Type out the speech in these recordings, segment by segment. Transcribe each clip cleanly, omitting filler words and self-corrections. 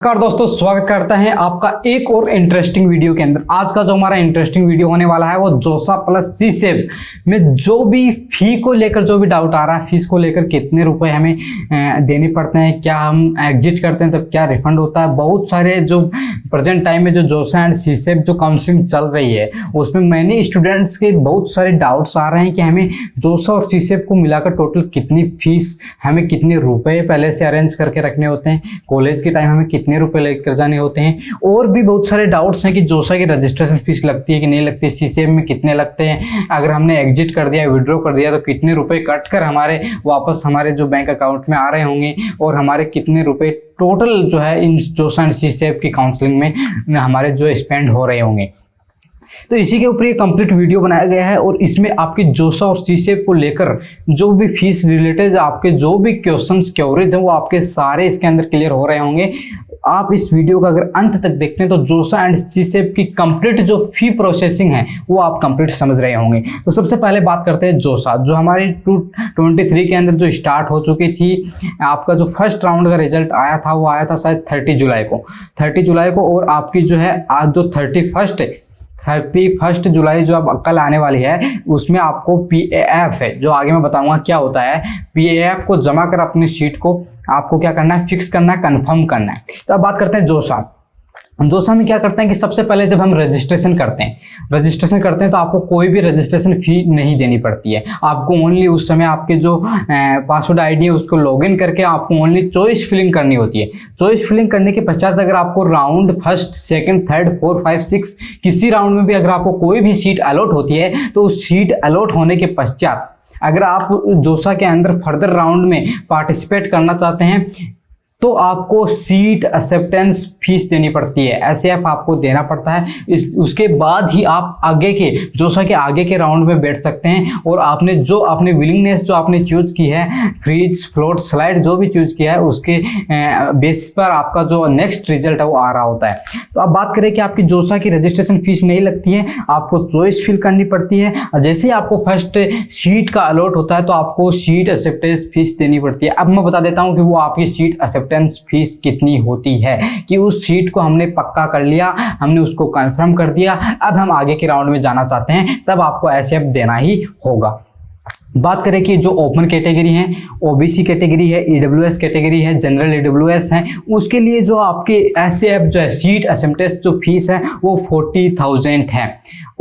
नमस्कार दोस्तों, स्वागत करता है आपका एक और इंटरेस्टिंग वीडियो के अंदर। आज का जो हमारा इंटरेस्टिंग वीडियो होने वाला है वो जोसा प्लस सीसेब में जो भी फी को लेकर जो भी डाउट आ रहा है, फीस को लेकर कितने रुपए हमें देने पड़ते हैं, क्या हम एग्जिट करते हैं तब क्या रिफंड होता है, बहुत सारे जो प्रेजेंट टाइम में जो जोसा एंड सीसेब जो काउंसलिंग चल रही है उसमें मैंने स्टूडेंट्स के बहुत सारे डाउट्स आ रहे हैं कि हमें जोसा और सीसेब को मिलाकर टोटल कितनी फीस, हमें कितने रुपए पहले से अरेंज करके रखने होते हैं, कॉलेज के टाइम हमें कितने रुपए लेकर जाने होते हैं, और भी बहुत सारे डाउट्स हैं कि जोसा की रजिस्ट्रेशन फीस लगती है कि नहीं लगती है, सीसेब में कितने लगते हैं, अगर हमने एग्जिट कर दिया, विड्रॉ कर दिया तो कितने रुपए कट कर हमारे वापस हमारे जो बैंक अकाउंट में आ रहे होंगे, और हमारे कितने रुपए टोटल जो है इन जोसा एंड सीसेब की काउंसलिंग में हमारे जो स्पेंड हो रहे होंगे। तो इसी के ऊपर ये कंप्लीट वीडियो बनाया गया है और इसमें आपकी जोसा और सीसेब को लेकर जो भी फीस रिलेटेड आपके जो भी क्वेश्चंस क्वेरीज हैं वो आपके सारे इसके अंदर क्लियर हो रहे होंगे। आप इस वीडियो का अगर अंत तक देखते हैं तो जोसा एंड सीसेब की कंप्लीट जो फी प्रोसेसिंग है वो आप कंप्लीट समझ रहे होंगे। तो सबसे पहले बात करते हैं जोसा, जो हमारी 2023 के अंदर जो स्टार्ट हो चुकी थी। आपका जो फर्स्ट राउंड का रिजल्ट आया था वो आया था शायद 30 जुलाई को, और आपकी जो है आज जो 31 जुलाई जो अब कल आने वाली है उसमें आपको PAF है, जो आगे मैं बताऊंगा क्या होता है। PAF को जमा कर अपनी सीट को आपको क्या करना है, फिक्स करना है, कंफर्म करना है। तो अब बात करते हैं जोसा में क्या करते हैं कि सबसे पहले जब हम रजिस्ट्रेशन करते हैं तो आपको कोई भी रजिस्ट्रेशन फी नहीं देनी पड़ती है। आपको ओनली उस समय आपके जो पासवर्ड आईडी है उसको लॉगिन करके आपको ओनली चॉइस फिलिंग करनी होती है। चॉइस फिलिंग करने के पश्चात अगर आपको राउंड फर्स्ट, सेकंड, थर्ड, 4, 5, 6 किसी राउंड में भी अगर आपको कोई भी सीट अलॉट होती है तो उस सीट अलॉट होने के पश्चात अगर आप जोसा के अंदर फर्दर राउंड में पार्टिसिपेट करना चाहते हैं तो आपको सीट एक्सेप्टेंस फीस देनी पड़ती है, SAF आपको देना पड़ता है। उसके बाद ही आप आगे के जोसा के आगे के राउंड में बैठ सकते हैं, और आपने जो अपनी विलिंगनेस जो आपने चूज की है, फ्रीज, फ्लोट, स्लाइड जो भी चूज किया है उसके बेसिस पर आपका जो नेक्स्ट रिजल्ट है वो आ रहा होता है। तो अब बात करें कि आपकी जोसा की रजिस्ट्रेशन फीस नहीं लगती है, आपको चॉइस फिल करनी पड़ती है। जैसे ही आपको फर्स्ट सीट का अलॉट होता है तो आपको सीट एक्सेप्टेंस फीस देनी पड़ती है। अब मैं बता देता हूँ कि वो आपकी सीट एक्सेप्टेंस फीस कितनी होती है, कि उस सीट को हमने पक्का कर लिया, हमने उसको कंफर्म कर दिया, अब हम आगे के राउंड में जाना चाहते हैं तब आपको SAF देना ही होगा। बात करें कि जो ओपन कैटेगरी है, OBC कैटेगरी है, EWS कैटेगरी है, जनरल EWS है, उसके लिए जो आपके SAF जो है सीट एक्सेप्टेंस जो फीस है वो 40,000 है।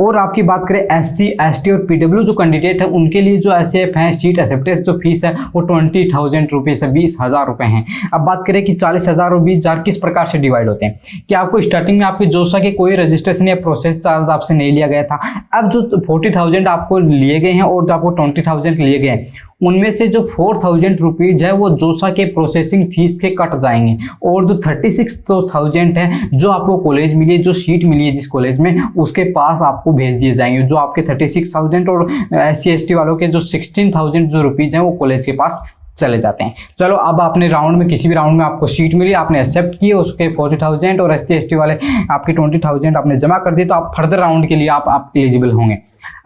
और आपकी बात करें SC, ST और PW जो कैंडिडेट है उनके लिए जो SAF है सीट एक्सेप्टेंस जो फीस है वो 20,000 रुपीज़ है, 20,000 रुपये हैं। अब बात करें कि 40,000 और 20,000 किस प्रकार से डिवाइड होते हैं, कि आपको स्टार्टिंग में आपके जोसा के कोई रजिस्ट्रेशन या प्रोसेस चार्ज आपसे नहीं लिया गया था। अब जो 40,000 आपको लिए गए हैं और जो आपको 20,000 लिए गए हैं उनमें से जो 4,000 रुपीज़ है वो जोसा के प्रोसेसिंग फीस के कट जाएंगे, और जो 36,000 है जो आपको कॉलेज मिली है, जो सीट मिली है जिस कॉलेज में, उसके पास आपको भेज दिए जाएंगे। जो आपके 36,000 और SC ST वालों के जो 16,000 जो रुपीज़ हैं वो कॉलेज के पास चले जाते हैं। चलो, अब आपने राउंड में किसी भी राउंड में आपको सीट मिली, आपने एक्सेप्ट किए, उसके 40,000 और SC ST वाले आपके 20,000 आपने जमा कर दिए, तो आप फर्दर राउंड के लिए आप एलिजिबल होंगे।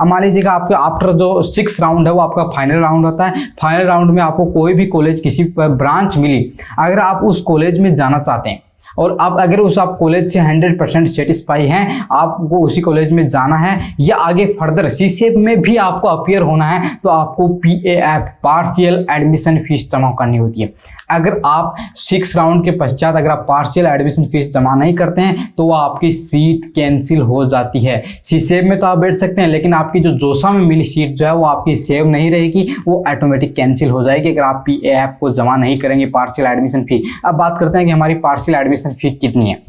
अब मान लीजिएगा आपके आफ्टर जो 6 राउंड है वो आपका फाइनल राउंड होता है। फाइनल राउंड में आपको कोई भी कॉलेज, किसी ब्रांच मिली, अगर आप उस कॉलेज में जाना चाहते हैं और आप अगर उस आप कॉलेज से 100% सेटिस्फाई हैं, आपको उसी कॉलेज में जाना है या आगे फर्दर सीसेब में भी आपको अपीयर होना है, तो आपको PAF पार्शियल एडमिशन फीस जमा करनी होती है। अगर आप 6 राउंड के पश्चात अगर आप पार्शियल एडमिशन फीस जमा नहीं करते हैं तो वो आपकी सीट कैंसिल हो जाती है। सीसेब में तो आप बैठ सकते हैं, लेकिन आपकी जो जोसा में मिली सीट जो है वो आपकी सेव नहीं रहेगी, वो ऑटोमेटिक कैंसिल हो जाएगी अगर आप PAF को जमा नहीं करेंगे, पार्शियल एडमिशन फी। अब बात करते हैं कि हमारी पार्शियल एडमिशन फी कितनी है।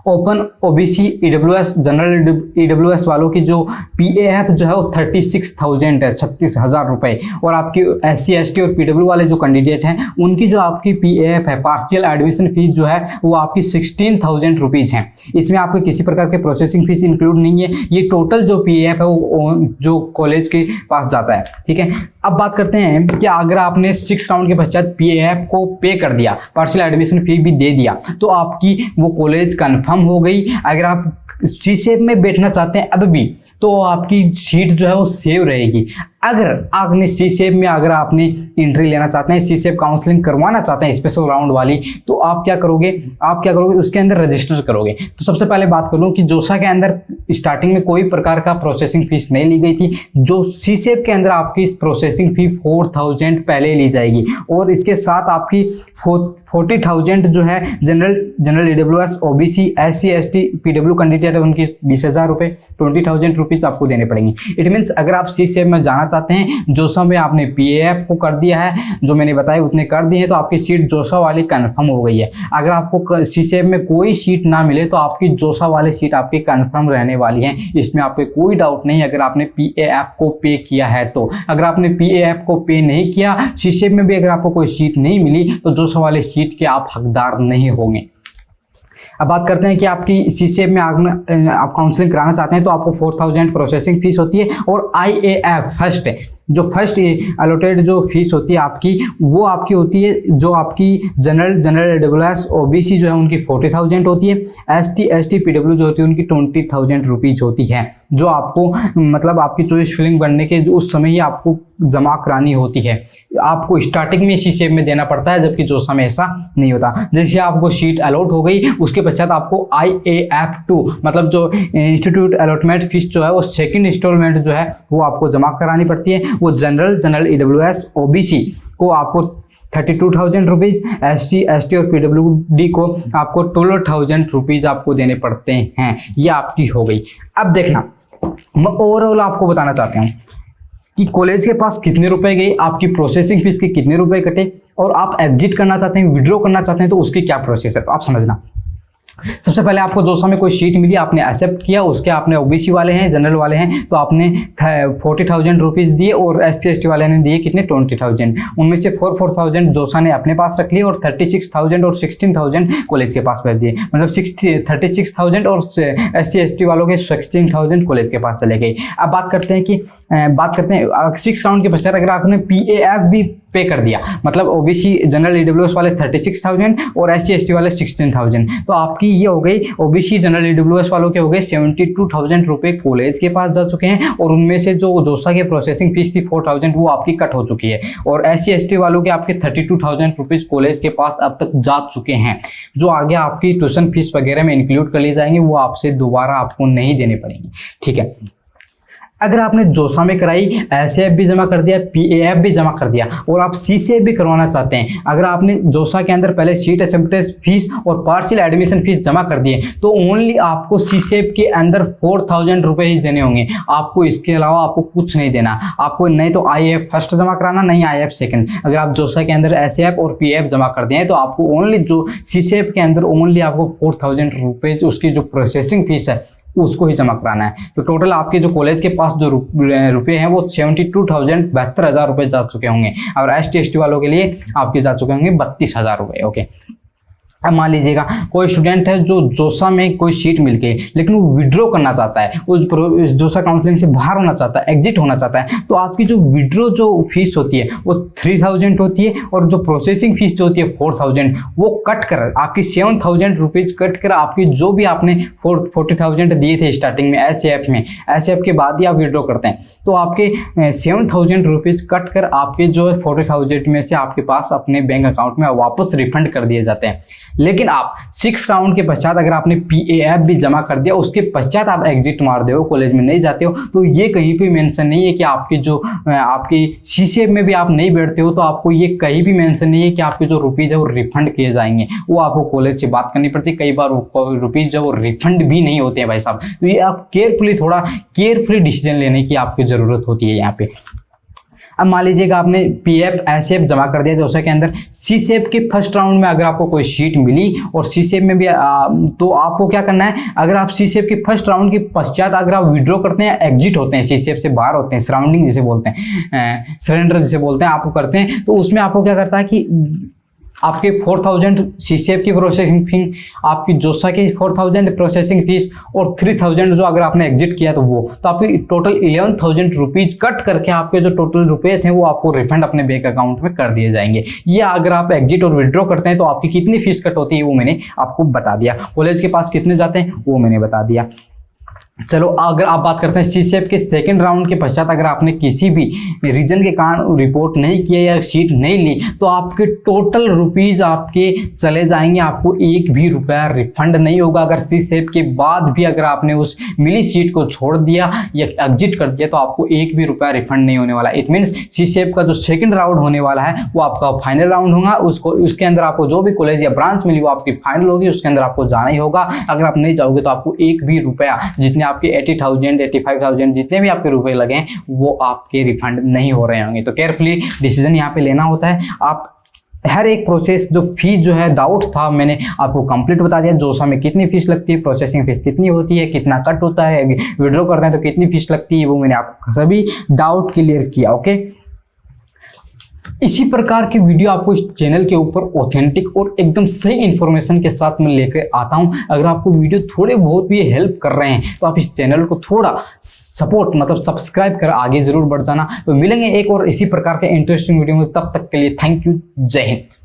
Open, OBC, EWS, general EWS वालों की जो PAF जो है वो 36,000 है, 36,000 रुपये, और आपकी SC ST और PW वाले जो कैंडिडेट हैं उनकी जो आपकी PAF है पार्शियल एडमिशन फीस जो है वो आपकी 16,000 रुपीज़ है। इसमें आपको किसी प्रकार के प्रोसेसिंग फीस इंक्लूड नहीं है, ये टोटल जो PAF है वो जो कॉलेज के पास जाता है। ठीक है, अब बात करते हैं कि अगर आपने 6 राउंड के पश्चात PAF को पे कर दिया, पार्शियल एडमिशन फी भी दे दिया, तो आपकी वो कॉलेज कंफर्म हो गई। अगर आप सीसेब में बैठना चाहते हैं अब भी, तो आपकी सीट जो है वो सेव रहेगी। अगर आपने सी शेप में अगर आपने एंट्री लेना चाहते हैं, सी शेप काउंसलिंग करवाना चाहते हैं स्पेशल राउंड वाली, तो आप क्या करोगे उसके अंदर रजिस्टर करोगे। तो सबसे पहले बात कर लूँ कि जोसा के अंदर स्टार्टिंग में कोई प्रकार का प्रोसेसिंग फीस नहीं ली गई थी। जो सी शेप के अंदर आपकी प्रोसेसिंग फी 4000 पहले ली जाएगी और इसके साथ आपकी 40,000 जो है general EWS OBC SC ST PW candidate है उनकी 20,000 रुपये 20,000 रुपीज़ आपको देने पड़ेंगे। इट मीन्स अगर आप सी शेप में जाना चाहते हैं, जोसा में आपने PAF को कर दिया है, जो मैंने बताया उतने कर दिए हैं, तो आपकी सीट जोसा वाली कन्फर्म हो गई है। अगर आपको सी शेप में कोई सीट ना मिले तो आपकी जोसा वाली सीट आपकी कन्फर्म रहने वाली है, इसमें आपको कोई डाउट नहीं अगर आपने PAF को पे किया है तो। अगर आपने PAF को पे नहीं किया, सी शेप में भी अगर आपको कोई सीट नहीं मिली तो जोसा वाले सीट के आप हकदार नहीं होंगे। अब बात करते हैं कि आपकी सी शेप में आप काउंसलिंग कराना चाहते हैं तो आपको 4000 प्रोसेसिंग फीस होती है और IAF फर्स्ट अलॉटेड जो फीस होती है आपकी, वो आपकी होती है जो आपकी जनरल EWS OBC जो है उनकी 40,000 होती है, ST ST PW जो होती है उनकी 20,000 रुपीज़ होती है, जो आपको मतलब आपकी चॉइस फिलिंग बनने के उस समय ही आपको जमा करानी होती है। आपको स्टार्टिंग में सी शेप में देना पड़ता है, जबकि जोसा में ऐसा नहीं होता। जैसे आपको सीट अलॉट हो गई उसके पश्चात आपको IAF2 मतलब जो इंस्टीट्यूट अलॉटमेंट फीस जो है वो सेकंड इंस्टॉलमेंट जो है वो आपको जमा करानी पड़ती है। वो जनरल EWS OBC को आपको 32,000 रुपीज़, SC ST और PWD को आपको 12,000 रुपीज़ आपको देने पड़ते हैं। ये आपकी हो गई। अब देखना, मैं ओवरऑल आपको बताना चाहता हूँ कि कॉलेज के पास कितने रुपए गए, आपकी प्रोसेसिंग फीस के कितने रुपए कटे, और आप एग्जिट करना चाहते हैं, विड्रॉ करना चाहते हैं तो उसकी क्या प्रोसेस है। तो आप समझना, सबसे पहले आपको जोसा में कोई सीट मिली, आपने एक्सेप्ट किया, उसके आपने OBC वाले हैं, जनरल वाले हैं तो आपने 40,000 रुपीज़ दिए और ST ST वाले ने दिए कितने 20,000। उनमें से 4,000 जोसा ने अपने पास रख लिए और 36,000 और 16,000 कॉलेज के पास भेज दिए, मतलब 36,000 और SC ST वालों के 16,000 कॉलेज के पास चले गए। अब बात करते हैं 6 राउंड के पश्चात अगर आपने PAF भी पे कर दिया, मतलब OBC जनरल EWS वाले 36,000 और SC ST वाले 16,000, तो आपकी ये हो गई OBC जनरल EWS वालों के हो गए 72,000 रुपये कॉलेज के पास जा चुके हैं और उनमें से जो जोसा की प्रोसेसिंग फीस थी 4,000 वो आपकी कट हो चुकी है और SC ST वालों के आपके 32,000 रुपीज़ कॉलेज के पास अब तक जा चुके हैं, जो आगे आपकी ट्यूशन फीस वगैरह में इंक्लूड कर ली जाएंगी, वो आपसे दोबारा आपको नहीं देने पड़ेंगे। ठीक है, अगर आपने जोसा में कराई, SAF भी जमा कर दिया, PAF भी जमा कर दिया और आप CCF भी करवाना चाहते हैं, अगर आपने जोसा के अंदर पहले सीट एक्सेप्टेंस फीस और पार्शियल एडमिशन फीस जमा कर दिए तो ओनली आपको CCF के अंदर 4,000 रुपये ही देने होंगे, आपको इसके अलावा आपको कुछ नहीं देना। आपको नहीं तो IAF फर्स्ट जमा कराना, नहीं IAF सेकंड। अगर आप जोसा के अंदर SAF और PAF जमा कर दिए तो आपको ओनली जो CCF के अंदर ओनली आपको 4,000 रुपये उसकी जो प्रोसेसिंग फीस है उसको ही जमा कराना है। तो टोटल आपके जो कॉलेज के पास जो रुपये हैं वो 72,000 रुपये जा चुके होंगे और ST ST वालों के लिए आपके जा चुके होंगे 32,000 रुपये। ओके, अब मान लीजिएगा कोई स्टूडेंट है जो जोसा में कोई सीट मिल गई लेकिन वो विड्रॉ करना चाहता है, उस जोसा काउंसलिंग से बाहर होना चाहता है, एग्जिट होना चाहता है, तो आपकी जो विड्रॉ जो फीस होती है वो 3,000 होती है और जो प्रोसेसिंग फीस जो होती है 4,000, वो कट कर आपकी 7,000 रुपीज़ कट कर आपकी जो भी आपने 40,000 दिए थे स्टार्टिंग में SAF के बाद ही आप विड्रॉ करते हैं तो आपके 7,000 रुपीज़ कट कर आपके जो 40,000 में से आपके पास अपने बैंक अकाउंट में वापस रिफंड कर दिए जाते हैं। लेकिन आप 6 राउंड के पश्चात अगर आपने PAF भी जमा कर दिया, उसके पश्चात आप एग्जिट मार दे हो, कॉलेज में नहीं जाते हो, तो ये कहीं पे मेंशन नहीं है कि आपकी जो आपकी CCF में भी आप नहीं बैठते हो तो आपको ये कहीं भी मेंशन नहीं है कि आपके जो रुपीज़ है वो रिफंड किए जाएंगे। वो आपको कॉलेज से बात करनी पड़ती है, कई बार रुपीज़ जो वो रिफंड भी नहीं होते हैं भाई साहब। तो ये आप केयरफुली डिसीजन लेने की आपकी ज़रूरत होती है यहाँ पे। अब मान लीजिएगा आपने PAF SAF जमा कर दिया जोसा के अंदर, CCF के फर्स्ट राउंड में अगर आपको कोई सीट मिली और CCF में भी तो आपको क्या करना है, अगर आप CCF के फर्स्ट राउंड के पश्चात अगर आप विड्रॉ करते हैं, एग्जिट होते हैं, CCF से बाहर होते हैं, सराउंडिंग जिसे बोलते हैं, सरेंडर जिसे बोलते हैं, आपको करते हैं, तो उसमें आपको क्या करता है कि आपके 4,000 CCF की प्रोसेसिंग फीस, आपकी जोसा की 4,000 प्रोसेसिंग फीस और 3,000 जो अगर आपने एग्जिट किया तो आपकी टोटल 11,000 रुपीज़ कट करके आपके जो टोटल रुपए थे वो आपको रिफंड अपने बैंक अकाउंट में कर दिए जाएंगे। ये अगर आप एग्जिट और विड्रॉ करते हैं तो आपकी कितनी फीस कट होती है वो मैंने आपको बता दिया, कॉलेज के पास कितने जाते हैं वो मैंने बता दिया। चलो अगर आप बात करते हैं सी शेप के सेकंड राउंड के पश्चात अगर आपने किसी भी रीजन के कारण रिपोर्ट नहीं किया या सीट नहीं ली तो आपके टोटल रुपीज आपके चले जाएंगे, आपको एक भी रुपया रिफंड नहीं होगा। अगर सी शेप के बाद भी अगर आपने उस मिली सीट को छोड़ दिया या एग्जिट कर दिया तो आपको एक भी रुपया रिफंड नहीं होने वाला। इट मीन्स सी शेप का जो सेकंड राउंड होने वाला है वो आपका फाइनल राउंड होगा। उसके अंदर आपको जो भी कॉलेज या ब्रांच मिली वो आपकी फाइनल होगी, उसके अंदर आपको जाना ही होगा। अगर आप नहीं जाओगे तो आपको एक भी रुपया, जितने आपके 80,000 85,000 जितने भी आपके रुपए लगे वो आपके रिफंड नहीं हो रहे होंगे। तो केयरफुली डिसीजन यहाँ पे लेना होता है। आप हर एक प्रोसेस जो फीस जो है डाउट था मैंने आपको कंप्लीट बता दिया। जोसा में कितनी फीस लगती है, प्रोसेसिंग फीस कितनी होती है, कितना कट होता है, विड्रॉ करते हैं तो कितनी फीस लगती है, वो मैंने आपको सभी डाउट क्लियर किया। ओके, इसी प्रकार की वीडियो आपको इस चैनल के ऊपर ऑथेंटिक और एकदम सही इंफॉर्मेशन के साथ मैं लेकर आता हूं। अगर आपको वीडियो थोड़े बहुत भी हेल्प कर रहे हैं तो आप इस चैनल को थोड़ा सपोर्ट मतलब सब्सक्राइब कर आगे जरूर बढ़ जाना। तो मिलेंगे एक और इसी प्रकार के इंटरेस्टिंग वीडियो में, तब तक के लिए थैंक यू, जय हिंद।